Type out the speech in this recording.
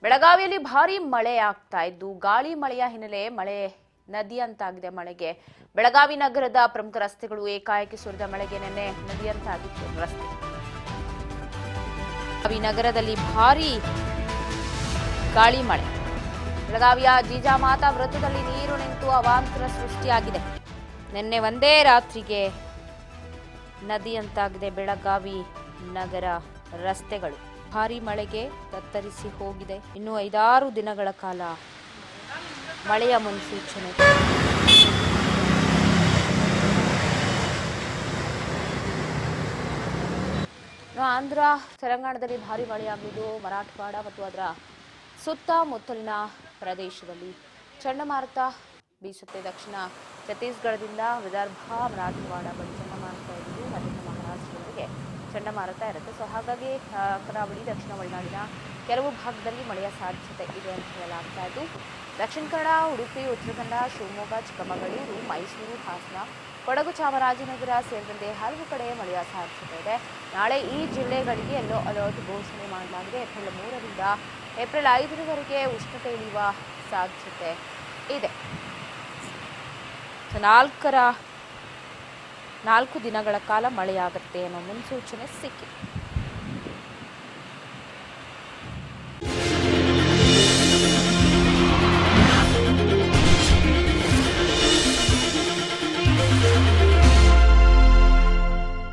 ಬೆಳಗಾವಿಯಲ್ಲಿ ಭಾರೀ ಮಳೆ ಆಗ್ತಾ ಇದ್ದು ಗಾಳಿ ಮಳೆಯ ಹಿನ್ನೆಲೆ ಮಳೆ ನದಿಯಂತಾಗಿದೆ ಮಳೆಗೆ. ಬೆಳಗಾವಿ ನಗರದ ಪ್ರಮುಖ ರಸ್ತೆಗಳು ಏಕಾಏಕಿ ಸುರಿದ ಮಳೆಗೆ ನಿನ್ನೆ ನದಿಯಂತಾಗಿತ್ತು ರಸ್ತೆ. ಬೆಳಗಾವಿ ನಗರದಲ್ಲಿ ಭಾರೀ ಗಾಳಿ ಮಳೆ. ಬೆಳಗಾವಿಯ ಜೀಜಾಮಾತಾ ವೃತ್ತದಲ್ಲಿ ನೀರು ನಿಂತು ಅವಾಂತರ ಸೃಷ್ಟಿಯಾಗಿದೆ. ನಿನ್ನೆ ಒಂದೇ ರಾತ್ರಿಗೆ ನದಿಯಂತಾಗಿದೆ ಬೆಳಗಾವಿ ನಗರ ರಸ್ತೆಗಳು. ಭಾರೀ ಮಳೆಗೆ ತತ್ತರಿಸಿ ಹೋಗಿದೆ. ಇನ್ನು 5-6 ದಿನಗಳ ಕಾಲ ಮಳೆಯ ಮುನ್ಸೂಚನೆ. ಆಂಧ್ರ ತೆಲಂಗಾಣದಲ್ಲಿ ಭಾರೀ ಮಳೆಯಾಗುವುದು. ಮರಾಠವಾಡ ಮತ್ತು ಅದರ ಸುತ್ತಮುತ್ತಲಿನ ಪ್ರದೇಶದಲ್ಲಿ ಚಂಡಮಾರುತ ಬೀಸುತ್ತೆ. ದಕ್ಷಿಣ ಛತ್ತೀಸ್ಗಢದಿಂದ ವಿದರ್ಭ ಮರಾಠವಾಡ ಬಳಿ ಚಂಡಮಾರುತ ಇರುವುದು. ಮಧ್ಯ ಮಹಾರಾಷ್ಟ್ರದವರೆಗೆ ಚಂಡಮಾರುತ ಇರುತ್ತೆ. ಸೊ ಹಾಗಾಗಿ ಕರಾವಳಿ ದಕ್ಷಿಣ ಒಳನಾಡಿನ ಕೆಲವು ಭಾಗದಲ್ಲಿ ಮಳೆಯ ಸಾಧ್ಯತೆ ಇದೆ ಅಂತ ಹೇಳಲಾಗ್ತಾ ಇದ್ದು, ದಕ್ಷಿಣ ಕನ್ನಡ, ಉಡುಪಿ, ಉತ್ತರ ಕನ್ನಡ, ಶಿವಮೊಗ್ಗ, ಚಿಕ್ಕಮಗಳೂರು, ಮೈಸೂರು, ಹಾಸನ, ಕೊಡಗು, ಚಾಮರಾಜನಗರ ಸೇರಿದಂತೆ ಹಲವು ಕಡೆ ಮಳೆಯ ಸಾಧ್ಯತೆ ಇದೆ. ನಾಳೆ ಈ ಜಿಲ್ಲೆಗಳಿಗೆ ಯೆಲ್ಲೋ ಅಲರ್ಟ್ ಘೋಷಣೆ ಮಾಡಲಾಗಿದೆ. ಏಪ್ರಿಲ್ 3ರಿಂದ ಏಪ್ರಿಲ್ 5ರವರೆಗೆ ಉಷ್ಣತೆ ಇಳಿಯುವ ಸಾಧ್ಯತೆ ಇದೆ. 4 ದಿನಗಳ ಕಾಲ ಮಳೆಯಾಗುತ್ತೆ ಅನ್ನೋ ಮುನ್ಸೂಚನೆ ಸಿಕ್ಕಿದೆ.